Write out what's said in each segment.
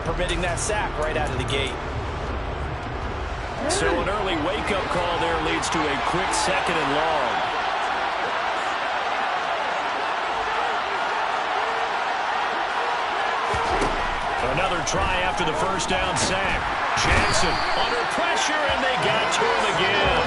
permitting that sack right out of the gate. So an early wake-up call there leads to a quick 2nd and long. Another try after the first down sack. Jackson under pressure, and they got to him again.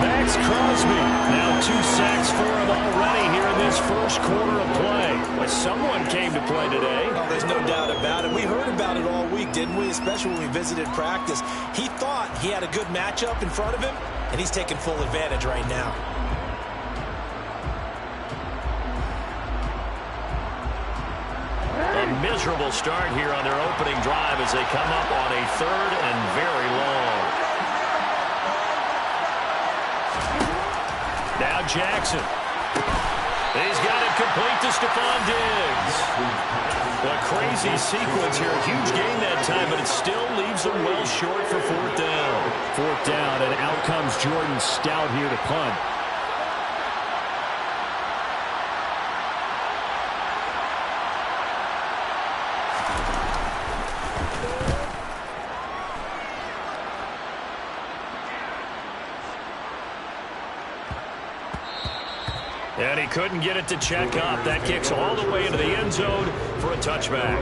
Max Crosby, now 2 sacks for him already here in this first quarter of play. But someone came to play today. Oh, there's no doubt about it. We heard about it all week, didn't we? Especially when we visited practice. He thought he had a good matchup in front of him, and he's taking full advantage right now. A miserable start here on their opening drive as they come up on a 3rd and very long. Now Jackson. He's got it complete to Stephon Diggs. A crazy sequence here. A huge gain that time, but it still leaves them well short for 4th down. 4th down, and out comes Jordan Stout here to punt. And he couldn't get it to check up. That kicks all the way into the end zone for a touchback.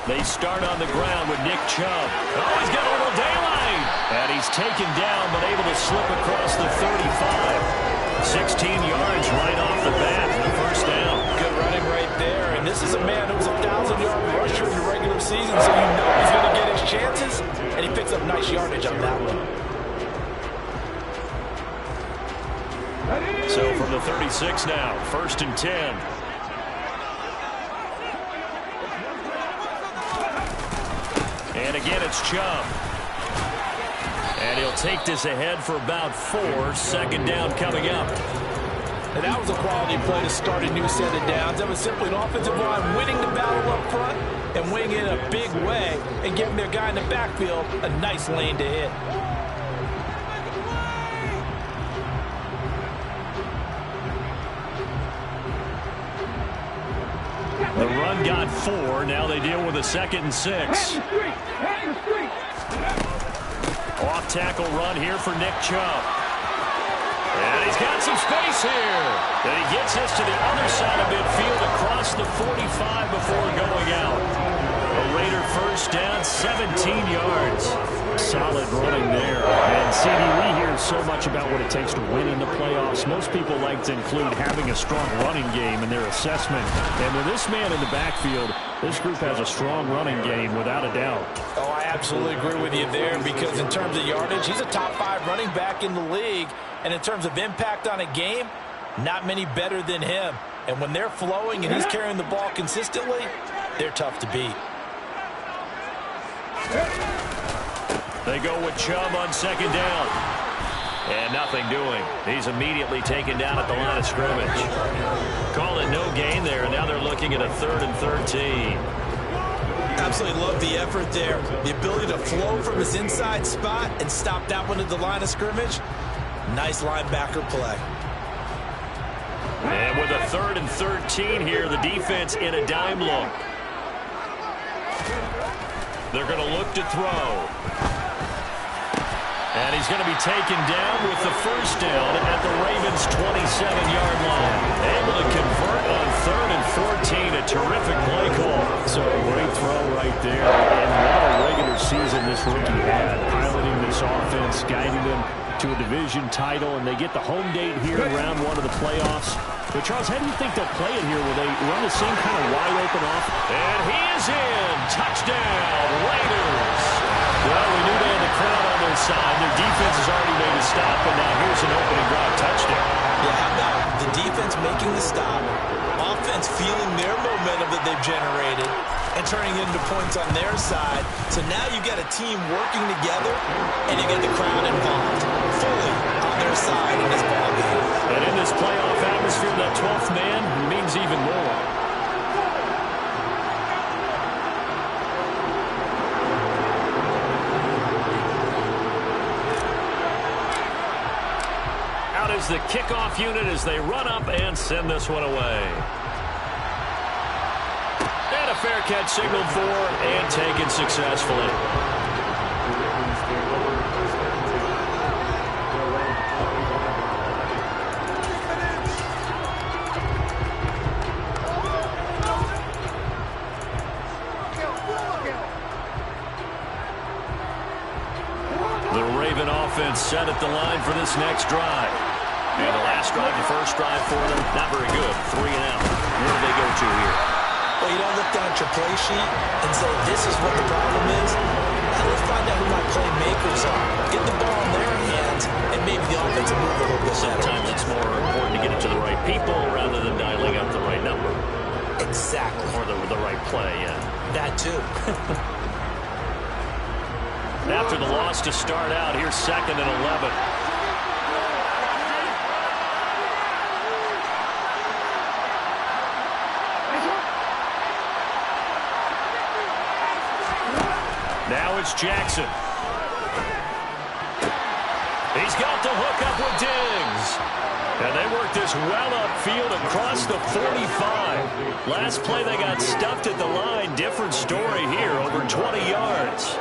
They start on the ground with Nick Chubb. Oh, he's got a little daylight. And he's taken down, but able to slip across the 35. 16 yards right off the bat for the first down. Good running right there. And this is a man who was a 1,000-yard rusher in the regular season, so you know he's going to get his chances. And he picks up nice yardage on that one. So from the 36 now, 1st and 10. And again, it's Chubb. And he'll take this ahead for about 4. 2nd down coming up. And that was a quality play to start a new set of downs. That was simply an offensive line winning the battle up front and winning it in a big way and giving their guy in the backfield a nice lane to hit. The run got 4. Now they deal with a 2nd and 6. Off tackle run here for Nick Chubb. And he's got some space here. And he gets this to the other side of midfield across the 45 before going out. A Raider first down, 17 yards. Solid running there. And CD, we hear so much about what it takes to win in the playoffs. Most people like to include having a strong running game in their assessment. And with this man in the backfield, this group has a strong running game without a doubt. Oh, I absolutely agree with you there, because in terms of yardage, he's a top 5 running back in the league. And in terms of impact on a game, not many better than him. And when they're flowing and he's carrying the ball consistently, they're tough to beat. They go with Chubb on 2nd down. And nothing doing. He's immediately taken down at the line of scrimmage. Call it no gain there, and now they're looking at a 3rd and 13. Absolutely love the effort there. The ability to flow from his inside spot and stop that one at the line of scrimmage. Nice linebacker play. And with a 3rd and 13 here, the defense in a dime look. They're going to look to throw. And he's going to be taken down with the first down at the Ravens' 27-yard line. Able to convert on 3rd and 14. A terrific play call. So a great throw right there. And what a regular season this rookie had. Piloting this offense, guiding them to a division title, and they get the home date here in round 1 of the playoffs. But, Charles, how do you think they'll play it here? Will they run the same kind of wide-open off? And he is in. Touchdown, Raiders. Well, we knew they had the crowd on their side. Their defense has already made a stop, and now here's an opening drive touchdown. Yeah, how about the defense making the stop, offense feeling their momentum that they've generated, and turning it into points on their side. So now you've got a team working together, and you get the crowd involved fully on their side in this ballgame. And in this playoff atmosphere, that 12th man means even more. Out is the kickoff unit as they run up and send this one away. And a fair catch signaled for and taken successfully. The Raven offense set at the line for this next drive. And the last drive, the first drive for them, not very good. 3 and out. Where do they go to here? Well, you don't look down at your play sheet and say, this is what the problem is. Now let's find out who my playmakers are. Get the ball in their hands, and maybe the offense will move a little bit better. Sometimes it's more important to get it to the right people rather than dialing up the right number. Exactly. Or the right play, yeah. That too. After the loss to start out, here's 2nd and 11. Now it's Jackson. He's got the hook up with Diggs. And they work this well upfield across the 45. Last play they got stuffed at the line. Different story here, over 20 yards.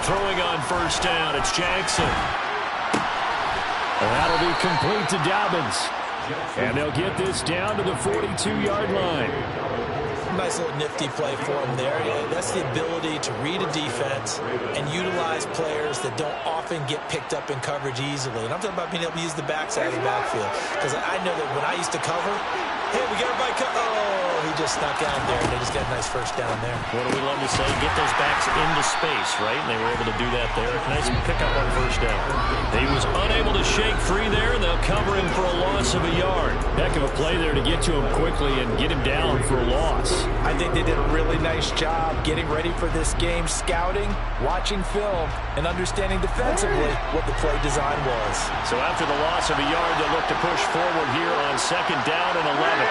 Throwing on first down, it's Jackson. That'll be complete to Dobbins. And they'll get this down to the 42-yard line. Nice little nifty play for him there. Yeah, that's the ability to read a defense and utilize players that don't often get picked up in coverage easily. And I'm talking about being able to use the backside of the backfield. Because I know that when I used to cover, hey, we got everybody oh, he just snuck out there, and they just got a nice first down there. What do we love to say? Get those backs into space, right? And they were able to do that there. Nice pickup on first down. He was unable to shake free there, and they'll cover him for a loss of a yard. Heck of a play there to get to him quickly and get him down for a loss. I think they did a really nice job getting ready for this game, scouting, watching film, and understanding defensively what the play design was. So after the loss of a yard, they'll look to push forward here on 2nd down and 11.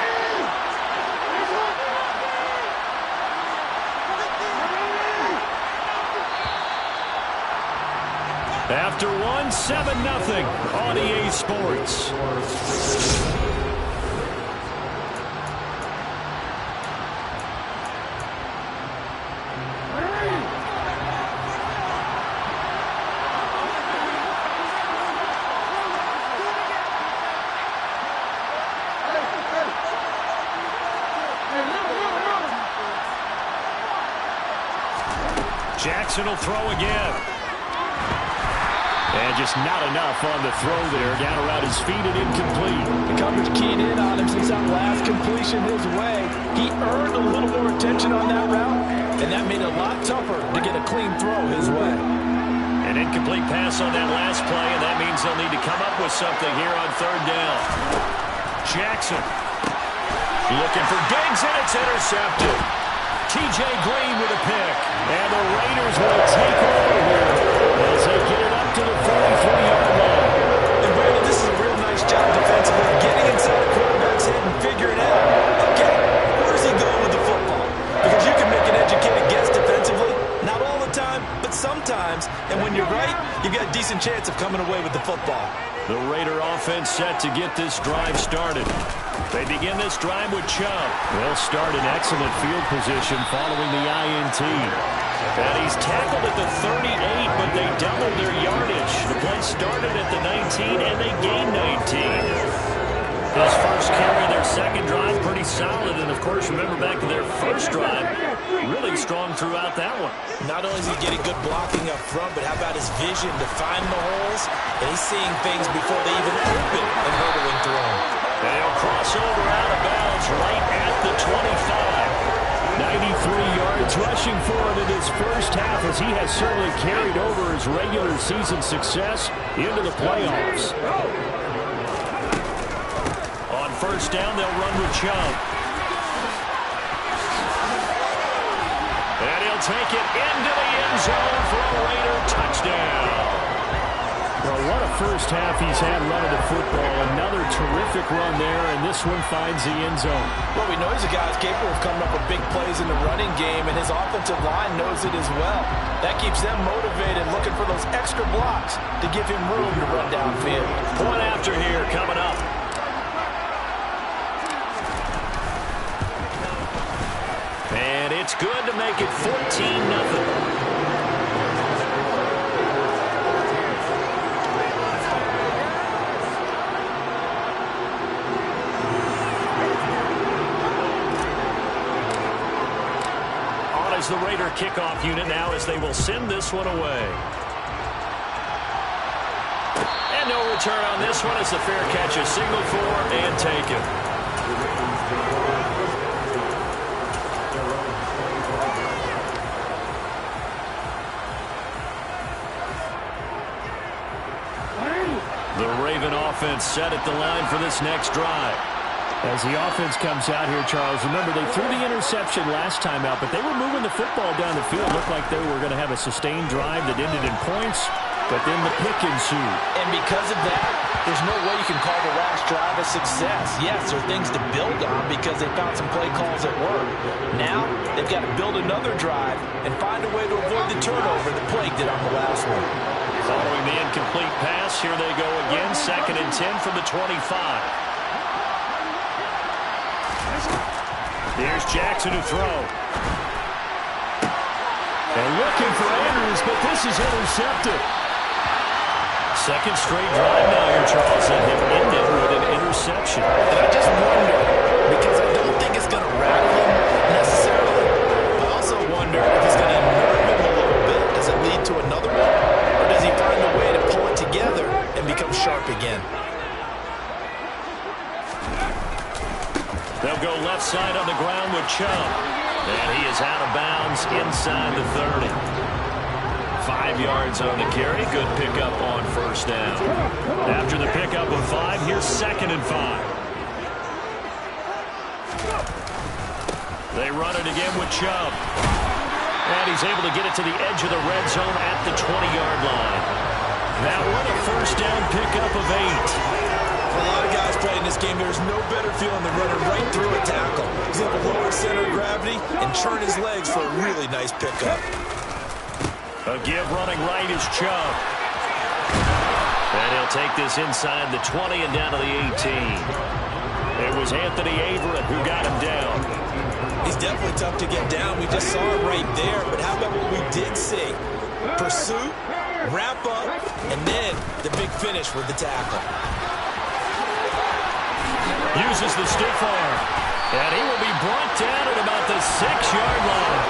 After one, 7-0 on EA Sports. Jackson will throw again. And just not enough on the throw there. Down around his feet and incomplete. The coverage keyed in on him since that last completion his way. He earned a little more attention on that route, and that made it a lot tougher to get a clean throw his way. An incomplete pass on that last play, and that means they'll need to come up with something here on 3rd down. Jackson looking for Diggs, and it's intercepted. T.J. Green with a pick. And the Raiders will take over here as they get it up to the 43-yard line. And Brandon, this is a real nice job defensively, getting inside the quarterback's head and figuring out, okay, where's he going with the football? Because you can make an educated guess defensively, not all the time, but sometimes. And when you're right, you've got a decent chance of coming away with the football. The Raider offense set to get this drive started. They begin this drive with Chubb. They'll start in excellent field position following the INT. And he's tackled at the 38, but they doubled their yardage. The play started at the 19, and they gained 19. His first carry, their second drive, pretty solid. And, of course, remember back to their first drive, really strong throughout that one. Not only is he getting good blocking up front, but how about his vision to find the holes? And he's seeing things before they even open and hurdling through them. And he'll cross over out of bounds right at the 25. 93 yards rushing for him in his first half, as he has certainly carried over his regular season success into the playoffs. On first down, they'll run with Chubb. And he'll take it into the end zone for a Raider touchdown. Well, what a first half he's had running the football. Another terrific run there, and this one finds the end zone. Well, we know he's a guy who's capable of coming up with big plays in the running game, and his offensive line knows it as well. That keeps them motivated, looking for those extra blocks to give him room to run downfield. Point after here coming up. And it's good to make it 14-0. The Raider kickoff unit now, as they will send this one away. And no return on this one, as the fair catch is signaled for and taken. The Raven offense set at the line for this next drive. As the offense comes out here, Charles, remember they threw the interception last time out, but they were moving the football down the field. Looked like they were going to have a sustained drive that ended in points, but then the pick ensued. And because of that, there's no way you can call the last drive a success. Yes, there are things to build on because they found some play calls that work. Now, they've got to build another drive and find a way to avoid the turnover that plagued it on the last one. Following the incomplete pass, here they go again, 2nd and 10 from the 25. Here's Jackson to throw. And looking for Andrews, but this is intercepted. Second straight drive now here, Charles, and him ended with an interception. And I just wonder, because I don't think it's going to rattle him necessarily, I also wonder if it's going to nerve him a little bit. Does it lead to another one? Or does he find a way to pull it together and become sharp again? They'll go left side on the ground with Chubb. And he is out of bounds inside the 30. 5 yards on the carry. Good pickup on first down. After the pickup of 5, here's 2nd and 5. They run it again with Chubb. And he's able to get it to the edge of the red zone at the 20-yard line. Now what a first down pickup of 8. For a lot of guys playing this game, there's no better feeling than running right through a tackle. He's able to lower center of gravity and churn his legs for a really nice pickup. A give running right is Chubb. And he'll take this inside the 20 and down to the 18. It was Anthony Averett who got him down. He's definitely tough to get down. We just saw it right there. But how about what we did see? Pursuit, wrap up, and then the big finish with the tackle. Uses the stiff arm. And he will be brought down at about the 6-yard line.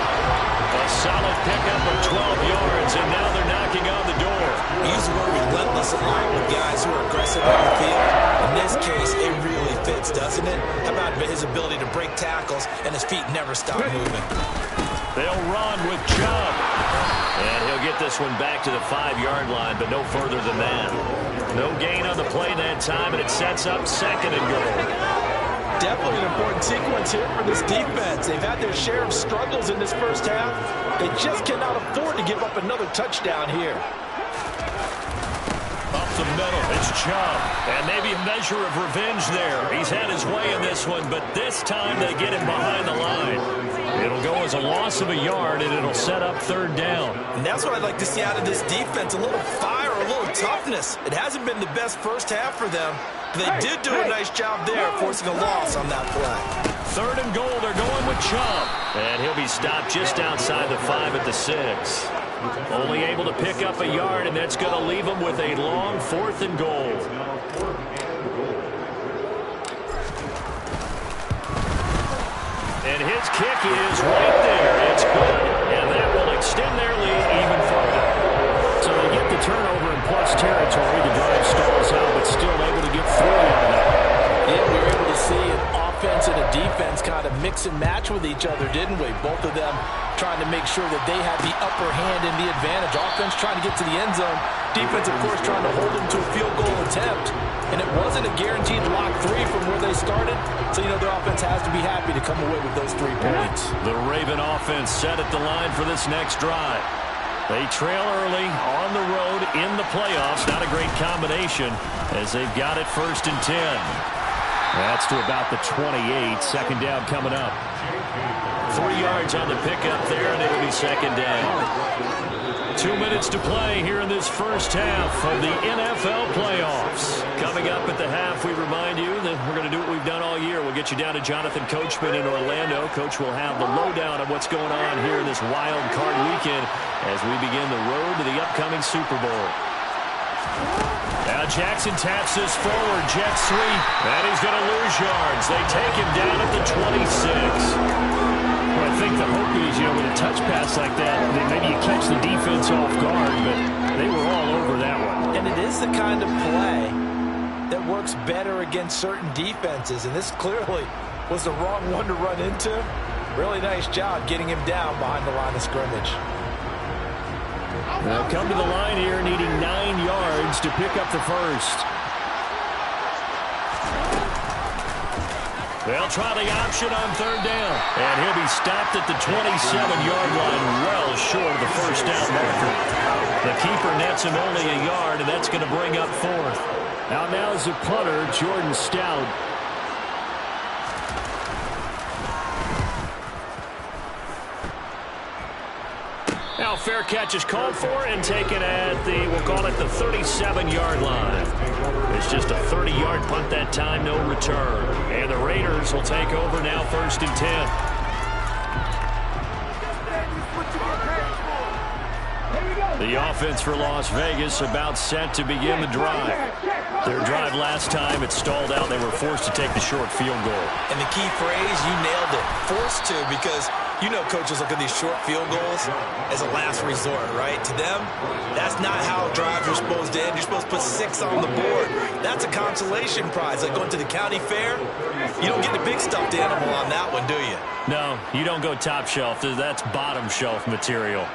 A solid pickup of 12 yards, and now they're knocking on the door. We use the word relentless a lot with guys who are aggressive on the field. In this case, it really fits, doesn't it? How about his ability to break tackles and his feet never stop moving? They'll run with Chubb. And he'll get this one back to the 5-yard line, but no further than that. No gain on the play that time, and it sets up 2nd and goal. Definitely an important sequence here for this defense. They've had their share of struggles in this first half. They just cannot afford to give up another touchdown here. Up the middle, it's Chubb. And maybe a measure of revenge there. He's had his way in this one, but this time they get him behind the line. It'll go as a loss of a yard, and it'll set up 3rd down. And that's what I'd like to see out of this defense, a little fire, a little toughness. It hasn't been the best first half for them. They did do a nice job there, forcing a loss on that play. 3rd and goal, they're going with Chubb. And he'll be stopped just outside the 5 at the 6. Only able to pick up a yard, and that's going to leave him with a long 4th and goal. And his kick is right there. It's good, and that will extend their lead even further. So they get the turnover in plus territory. The drive stalls out, but still able to get 3 out of that. Yeah, we were able to see an offense and a defense kind of mix and match with each other, didn't we? Both of them trying to make sure that they had the upper hand and the advantage. Offense trying to get to the end zone. Defense, of course, trying to hold them to a field goal attempt. And it wasn't a guaranteed lock 3 from where they started. So, the offense has to be happy to come away with those 3 points. The Raven offense set at the line for this next drive. They trail early on the road in the playoffs. Not a great combination as they've got it 1st and 10. That's to about the 28. 2nd down coming up. 3 yards on the pickup there, and it'll be 2nd down. 2 minutes to play here in this first half of the NFL playoffs. Coming up at the half, we remind you that we're going to do what we've done all year. We'll get you down to Jonathan Coachman in Orlando. Coach will have the lowdown of what's going on here in this wild card weekend as we begin the road to the upcoming Super Bowl. Now Jackson taps this forward, jet sweep, and he's going to lose yards. They take him down at the 26. Well, I think the hope is, with a touch pass like that, then maybe you catch the defense off guard, but they were all over that one. And it is the kind of play that works better against certain defenses, and this clearly was the wrong one to run into. Really nice job getting him down behind the line of scrimmage. They'll come to the line here needing 9 yards to pick up the first. They'll try the option on 3rd down. And he'll be stopped at the 27-yard line, well short of the first down marker. The keeper nets him only a yard, and that's going to bring up 4th. Now is the punter, Jordan Stout. Now fair catch is called for and taken at the, we'll call it the 37-yard line. It's just a 30-yard punt that time, no return. And the Raiders will take over now 1st and 10. The offense for Las Vegas about set to begin the drive. Their drive last time, it stalled out. They were forced to take the short field goal. And the key phrase, you nailed it, forced to, because coaches look at these short field goals as a last resort, right? To them, that's not how drives are supposed to end. You're supposed to put 6 on the board. That's a consolation prize. Like going to the county fair, you don't get the big stuffed animal on that one, do you? No, you don't go top shelf. That's bottom shelf material.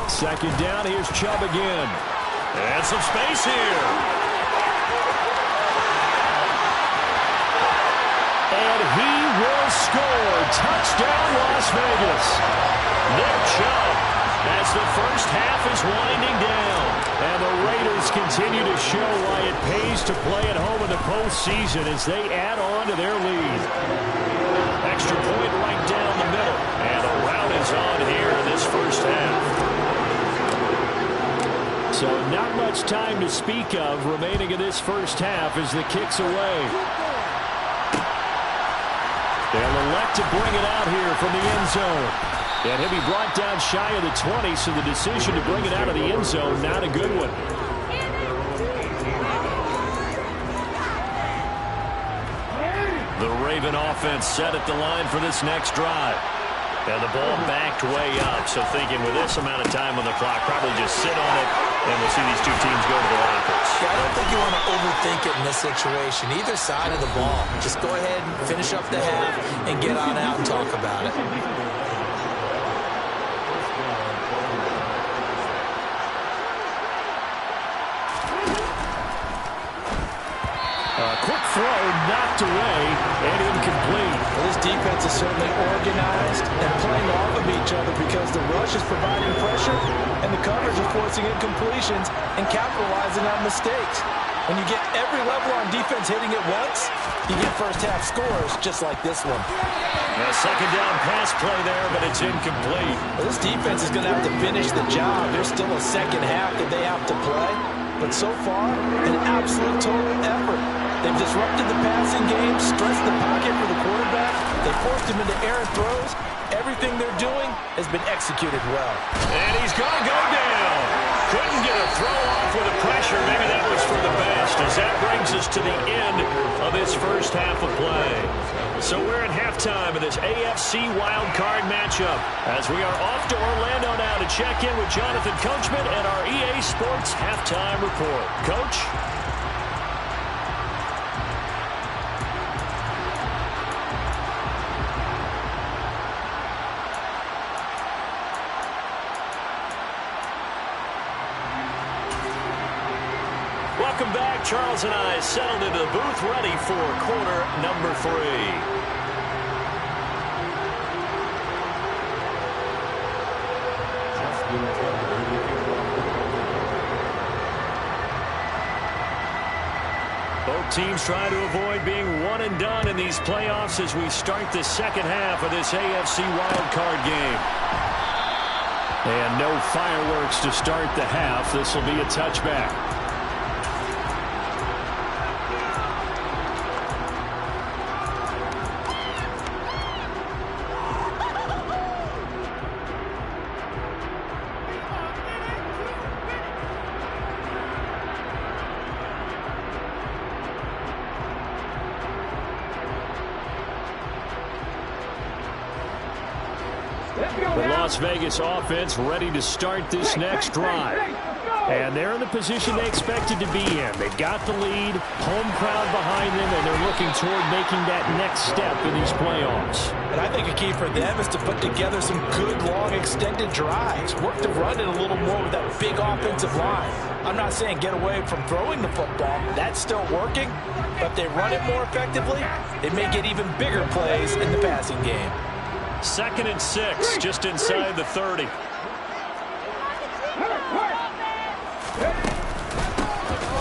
2nd down, here's Chubb again. And some space here. And he will score. Touchdown, Las Vegas. Nick Chubb as the first half is winding down. And the Raiders continue to show why it pays to play at home in the postseason as they add on to their lead. Extra point right down the middle. And the route is on here in this first half. So not much time to speak of remaining in this first half as the kick's away. They'll elect to bring it out here from the end zone. And he'll be brought down shy of the 20, so the decision to bring it out of the end zone, not a good one. The Raven offense set at the line for this next drive. And the ball backed way up, so thinking with this amount of time on the clock, probably just sit on it, and we'll see these two teams go to the lockers. Yeah, I don't think you want to overthink it in this situation. Either side of the ball. Just go ahead and finish up the half and get on out and talk about it. Quick throw, knocked away, and incomplete. Well, this defense is certainly organized and playing off of each other because the rush is providing pressure and the coverage is forcing incompletions and capitalizing on mistakes. When you get every level on defense hitting it once, you get first half scores just like this one. A 2nd down pass play there, but it's incomplete. Well, this defense is going to have to finish the job. There's still a second half that they have to play. But so far, an absolute total effort. They've disrupted the passing game, stretched the pocket for the quarterback. They forced him into errant throws. Everything they're doing has been executed well. And he's going to go down. Couldn't get a throw off with the pressure. Maybe that was for the best. first, as that brings us to the end of this first half of play. So we're at halftime of this AFC wildcard matchup as we are off to Orlando now to check in with Jonathan Coachman and our EA Sports halftime report. Coach? Welcome back. Charles and I settled into the booth ready for quarter number 3. Both teams try to avoid being one and done in these playoffs as we start the second half of this AFC wildcard game. And no fireworks to start the half. This will be a touchback. The Las Vegas offense ready to start this next drive. And they're in the position they expected to be in. They've got the lead, home crowd behind them, and they're looking toward making that next step in these playoffs. And I think a key for them is to put together some good, long, extended drives. Work to run it a little more with that big offensive line. I'm not saying get away from throwing the football. That's still working. But if they run it more effectively, they may get even bigger plays in the passing game. 2nd and 6, just inside the 30.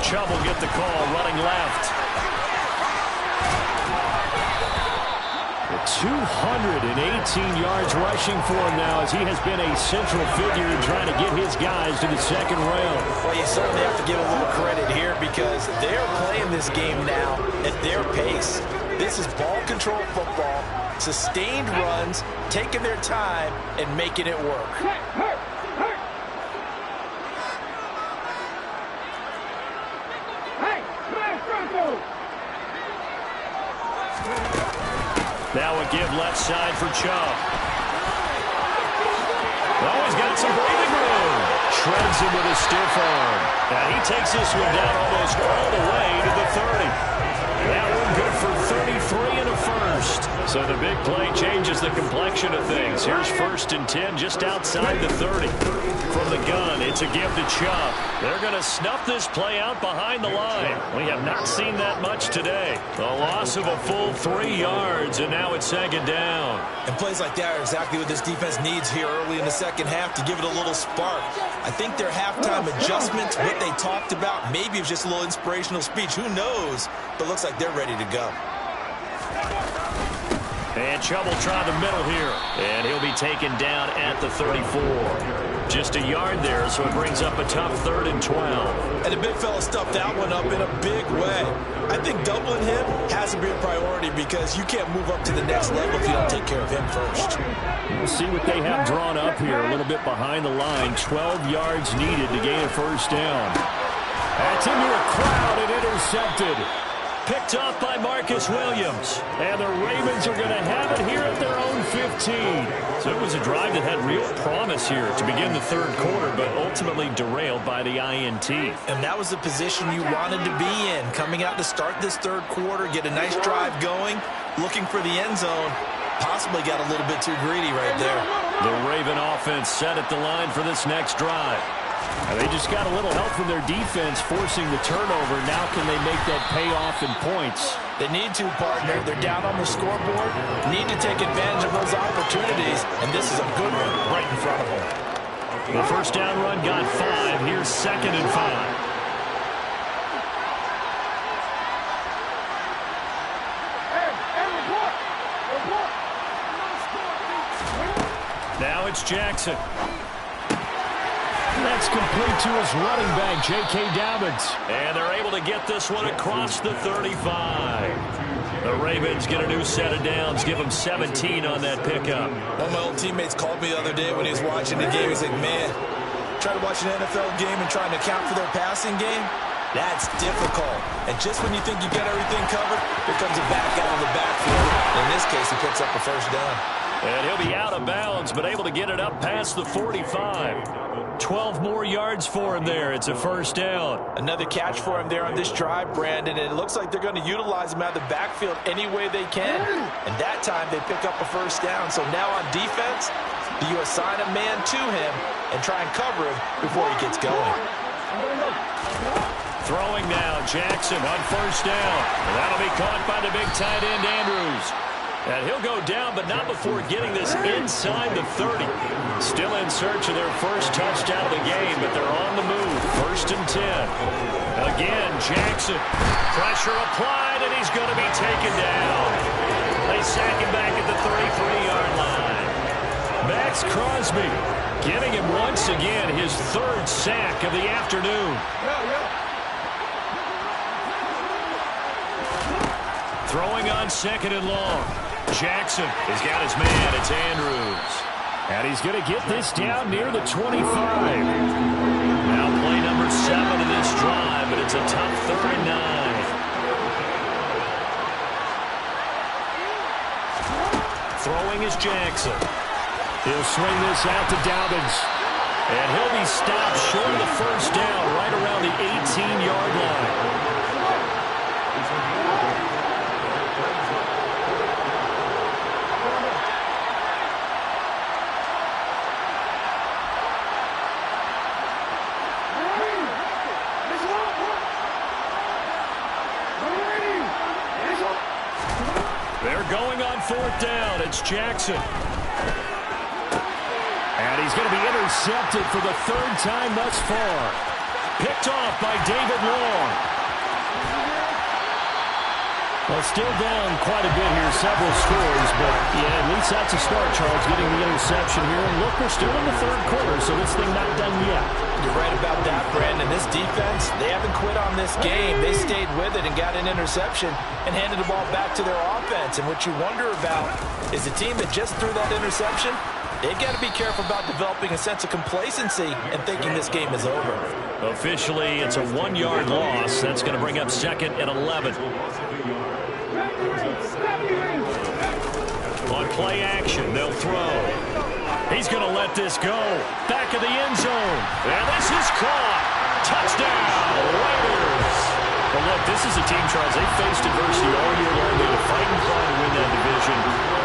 Chubb will get the call, running left. 218 yards rushing for him now as he has been a central figure in trying to get his guys to the second round. Well, you certainly have to give a little credit here because they're playing this game now at their pace. This is ball control football, sustained runs, taking their time, and making it work. Now a give left side for Chubb. Oh, he's got some breathing room. Shreds him with a stiff arm. And he takes this one down almost all the way to the 30. That one good for 33 and a first. So the big play changes the complexion of things. Here's 1st and 10 just outside the 30. From the gun, it's a give to Chubb. They're going to snuff this play out behind the line. We have not seen that much today. The loss of a full 3 yards, and now it's 2nd down. And plays like that are exactly what this defense needs here early in the second half to give it a little spark. I think their halftime adjustments, what they talked about, maybe it was just a little inspirational speech. Who knows? But looks like they're ready to go. And Chubb will try the middle here. And he'll be taken down at the 34. Just a yard there, so it brings up a tough 3rd and 12. And the big fella stuffed that one up in a big way. I think doubling him has to be a priority because you can't move up to the next level if you don't take care of him first. We'll see what they have drawn up here. A little bit behind the line. 12 yards needed to gain a first down. That's into a crowd and intercepted. Picked off by Marcus Williams. And the Ravens are going to have it here at their own 15. So it was a drive that had real promise here to begin the 3rd quarter, but ultimately derailed by the INT. And that was the position you wanted to be in. Coming out to start this 3rd quarter, get a nice drive going, looking for the end zone. Possibly got a little bit too greedy right there. The Raven offense set at the line for this next drive. And they just got a little help from their defense forcing the turnover. Now can they make that payoff in points? They need to, partner. They're down on the scoreboard. Need to take advantage of those opportunities. And this is a good one right in front of them. The first down run got 5. Here's 2nd and 5. Now it's Jackson. That's complete to his running back, J.K. Dobbins. And they're able to get this one across the 35. The Ravens get a new set of downs, give them 17 on that pickup. One of my old teammates called me the other day when he was watching the game. He's like, man, trying to watch an NFL game and trying to account for their passing game. That's difficult. And just when you think you got everything covered, here comes a back out of the backfield. In this case, he picks up a first down. And he'll be out of bounds, but able to get it up past the 45. 12 more yards for him there. It's a first down. Another catch for him there on this drive, Brandon, and it looks like they're going to utilize him out of the backfield any way they can. And that time they pick up a first down. So now on defense, do you assign a man to him and try and cover him before he gets going? Throwing now, Jackson on first down. And that'll be caught by the big tight end, Andrews. And he'll go down, but not before getting this inside the 30. Still in search of their first touchdown of the game, but they're on the move. First and 10. Again, Jackson. Pressure applied, and he's going to be taken down. They sack him back at the 33-yard line. Max Crosby getting him once again his third sack of the afternoon. Throwing on second and long. Jackson has got his man. It's Andrews. And he's going to get this down near the 25. Now play number 7 of this drive, but it's a tough 39. Throwing is Jackson. He'll swing this out to Dobbins. And he'll be stopped short of the first down right around the 18-yard line. They're going on fourth down. It's Jackson. And he's going to be intercepted for the third time thus far. Picked off by David Long. Well, still down quite a bit here, several scores, but yeah, at least that's a start, Charles, getting the interception here. And look, we're still in the third quarter, so this thing not done yet. You're right about that, Brandon. This defense, they haven't quit on this game. They stayed with it and got an interception and handed the ball back to their offense. And what you wonder about is a team that just threw that interception, they've got to be careful about developing a sense of complacency and thinking this game is over. Officially, it's a 1-yard loss. That's going to bring up second and 11. On play action, they'll throw. He's going to let this go. Back of the end zone. And this is caught. Touchdown, Raiders. Well, look, this is a team, Charles, they faced adversity all year long. They had to fight and claw to win that division.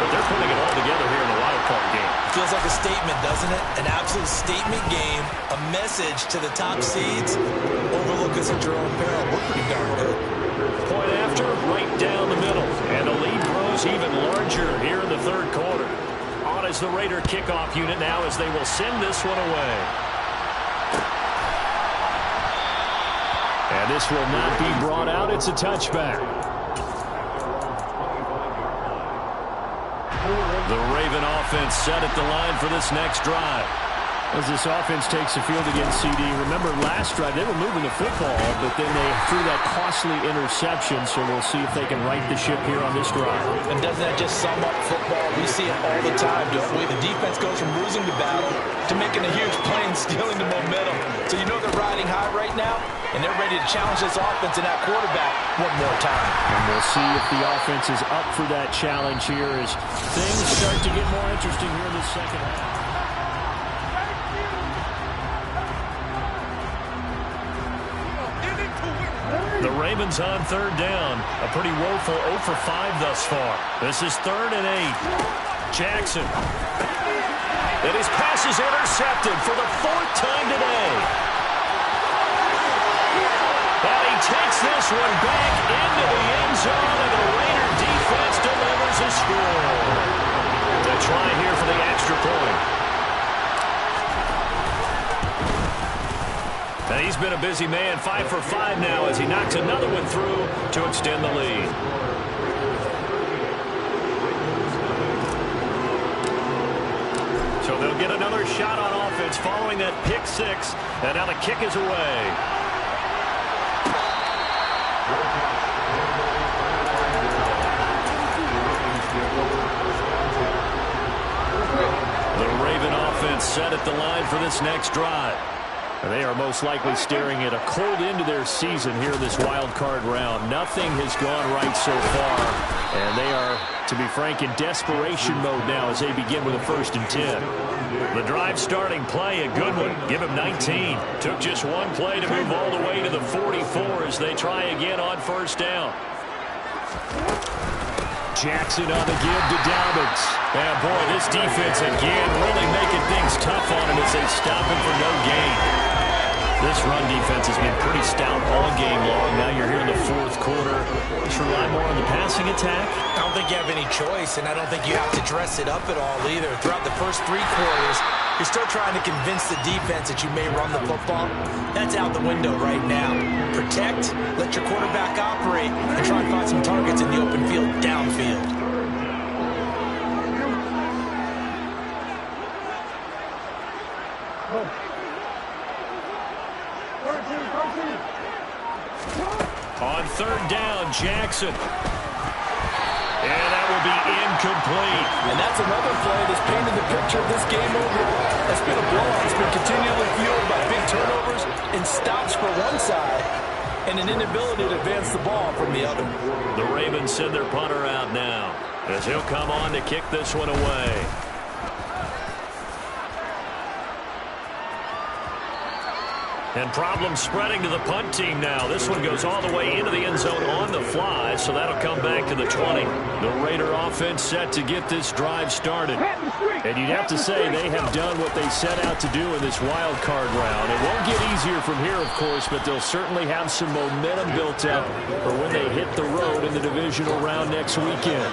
But they're putting it all together here in the wild card game. Feels like a statement, doesn't it? An absolute statement game. A message to the top seeds. Overlook us at your own peril. We're pretty darn good. Point after, right down the middle. And the lead grows even larger here in the third quarter. On is the Raider kickoff unit now as they will send this one away. And this will not be brought out. It's a touchback. The Raven offense set at the line for this next drive. As this offense takes the field against CD, remember last drive they were moving the football, but then they threw that costly interception, so we'll see if they can right the ship here on this drive. And doesn't that just sum up football? We see it all the time, don't we? The defense goes from losing the battle to making a huge play and stealing the momentum. So you know they're riding high right now, and they're ready to challenge this offense and that quarterback one more time. And we'll see if the offense is up for that challenge here as things start to get more interesting here in the second half. The Ravens on third down. A pretty woeful 0 for 5 thus far. This is 3rd and 8. Jackson. And his pass is intercepted for the 4th time today. And he takes this one back into the end zone, and the Raider defense delivers a score. A try here for the extra point. And he's been a busy man, 5 for 5 now as he knocks another one through to extend the lead. So they'll get another shot on offense following that pick 6, and now the kick is away. The Raven offense set at the line for this next drive. They are most likely staring at a cold end to their season here in this wild card round. Nothing has gone right so far, and they are, to be frank, in desperation mode now as they begin with a 1st and 10. The drive starting play, a good one. Give him 19. Took just one play to move all the way to the 44 as they try again on 1st down. Jackson on the give to Dobbins. And boy, this defense again really making things tough on him as they stop him for no gain. This run defense has been pretty stout all game long. Now you're here in the 4th quarter. Just rely more on the passing attack. I don't think you have any choice, and I don't think you have to dress it up at all either. Throughout the first 3 quarters, you're still trying to convince the defense that you may run the football. That's out the window right now. Protect, let your quarterback operate, and try and find some targets in the open field downfield. On 3rd down, Jackson. And that will be incomplete. And that's another play that's painted the picture of this game overall. It's been a blowout. It's been continually fueled by big turnovers and stops for one side and an inability to advance the ball from the other. The Ravens send their punter out now as he'll come on to kick this one away. And problems spreading to the punt team now. This one goes all the way into the end zone on the fly, so that'll come back to the 20. The Raider offense set to get this drive started. And you'd have to say they have done what they set out to do in this wild card round. It won't get easier from here, of course, but they'll certainly have some momentum built up for when they hit the road in the divisional round next weekend.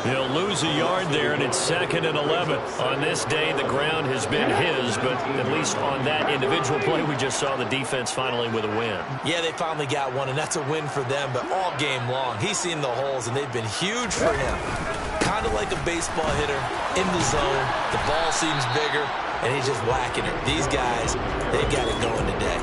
He'll lose a yard there, and it's 2nd and 11. On this day, the ground has been his, but at least on that individual play, we just saw the defense finally with a win. Yeah, they finally got one, and that's a win for them, but all game long, he's seen the holes, and they've been huge for him. Kind of like a baseball hitter in the zone. The ball seems bigger, and he's just whacking it. These guys, they got it going today.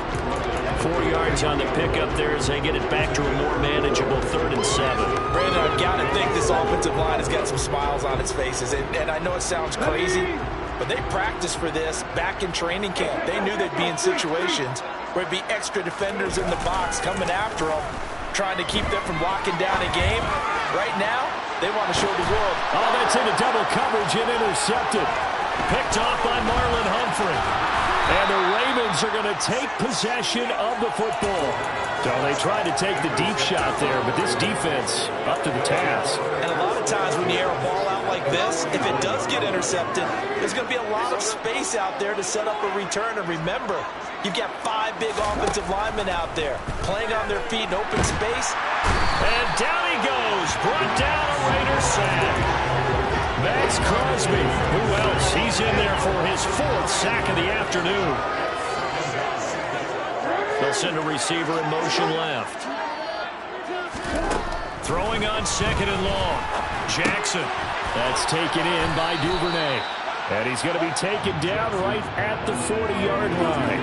4 yards on the pickup there as they get it back to a more manageable 3rd and 7. Brandon, I've got to think this offensive line has got some smiles on its faces. And I know it sounds crazy, but they practiced for this back in training camp. They knew they'd be in situations where it'd be extra defenders in the box coming after them, trying to keep them from locking down a game. Right now, they want to show the world. Oh, that's into double coverage and intercepted. Picked off by Marlon Humphrey. And the Ravens are going to take possession of the football. So they tried to take the deep shot there, but this defense up to the task. And a lot of times when you air a ball out like this, if it does get intercepted, there's going to be a lot of space out there to set up a return. And remember, you've got 5 big offensive linemen out there playing on their feet in open space. And down he goes. Brought down a Raider sack. Max Crosby. Who else? He's in there for his 4th sack of the afternoon. They'll send a receiver in motion left. Throwing on 2nd and long. Jackson. That's taken in by Duvernay. And he's going to be taken down right at the 40-yard line.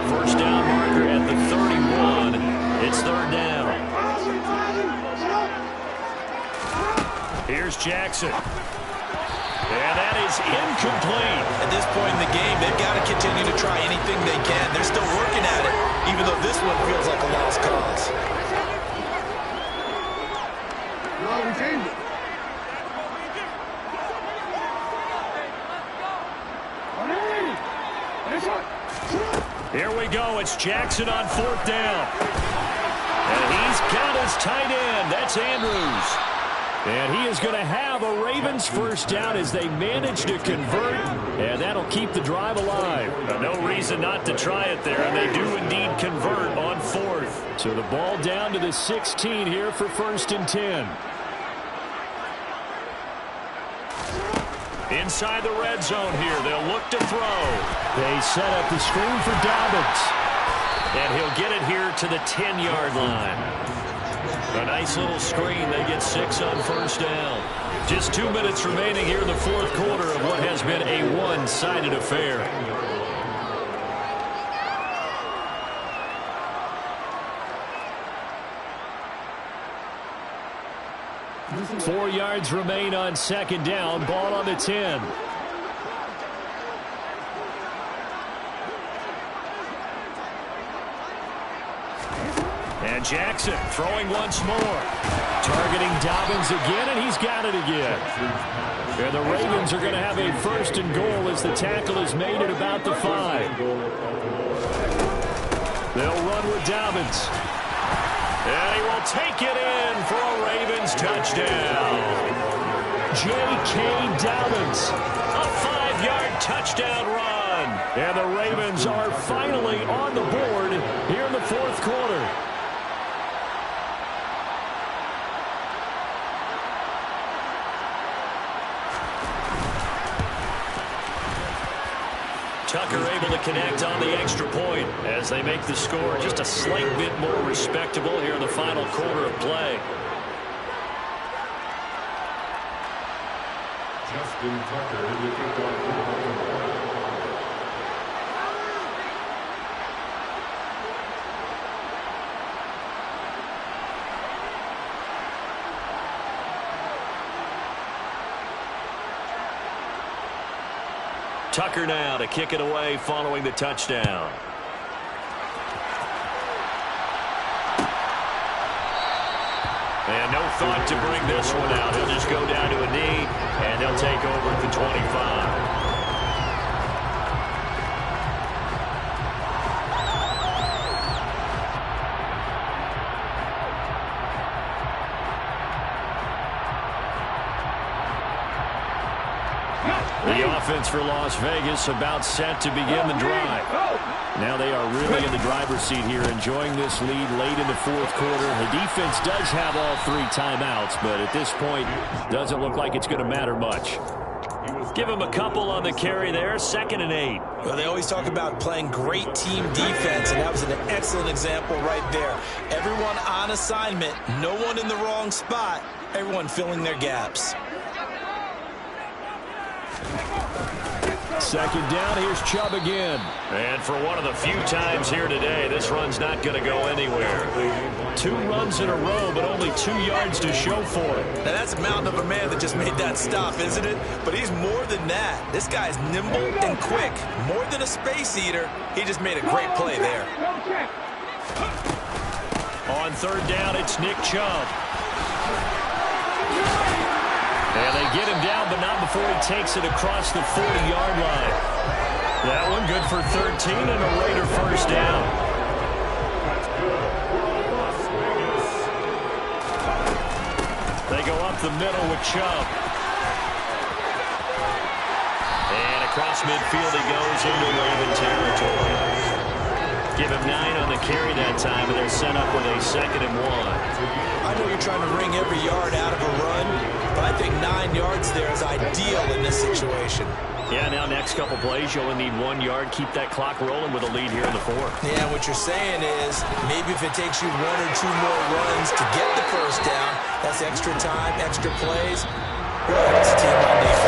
1st down marker at the 31. It's 3rd down. Here's Jackson. And that is incomplete. At this point in the game, they've got to continue to try anything they can. They're still working at it, even though this one feels like a lost cause. Here we go. It's Jackson on 4th down. And he's got his tight end. That's Andrews. And he is going to have a Ravens 1st down as they manage to convert, and that'll keep the drive alive. No reason not to try it there, and they do indeed convert on 4th. So the ball down to the 16 here for 1st and 10. Inside the red zone here, they'll look to throw. They set up the screen for Dobbins. And he'll get it here to the 10-yard line. A nice little screen. They get 6 on 1st down. Just 2 minutes remaining here in the 4th quarter of what has been a one-sided affair. Four yards remain on 2nd down. Ball on the 10. And Jackson throwing once more. Targeting Dobbins again, and he's got it again. And the Ravens are going to have a first and goal as the tackle is made at about the 5. They'll run with Dobbins. And he will take it in for a Ravens touchdown. J.K. Dobbins, a 5-yard touchdown run. And the Ravens are finally on the board here in the fourth quarter. Tucker able to connect on the extra point as they make the score just a slight bit more respectable here in the final quarter of play. Justin Tucker in the kickoff. Tucker now to kick it away following the touchdown. And no thought to bring this one out. He'll just go down to a knee, and they'll take over at the 25. The offense for Las Vegas about set to begin the drive. Now they are really in the driver's seat here, enjoying this lead late in the fourth quarter. The defense does have all 3 timeouts, but at this point, doesn't look like it's going to matter much. Give him a couple on the carry there, 2nd and 8. Well, they always talk about playing great team defense, and that was an excellent example right there. Everyone on assignment, no one in the wrong spot, everyone filling their gaps. 2nd down, here's Chubb again. And for one of the few times here today, this run's not going to go anywhere. 2 runs in a row, but only 2 yards to show for it. Now that's a mountain of a man that just made that stop, isn't it? But he's more than that. This guy's nimble and quick. More than a space eater, he just made a great play there. On 3rd down, it's Nick Chubb. And they get him down, but not before he takes it across the 40-yard line. That one good for 13 and a Raider first down. They go up the middle with Chubb. And across midfield he goes into Raven territory. Give him 9 on the carry that time, and they're set up with a 2nd and 1. I know you're trying to wring every yard out of a run, but I think 9 yards there is ideal in this situation. Yeah, now next couple plays, you only need 1 yard. Keep that clock rolling with a lead here in the fourth. Yeah, what you're saying is maybe if it takes you 1 or 2 more runs to get the first down, that's extra time, extra plays. Well, it's a team on defense.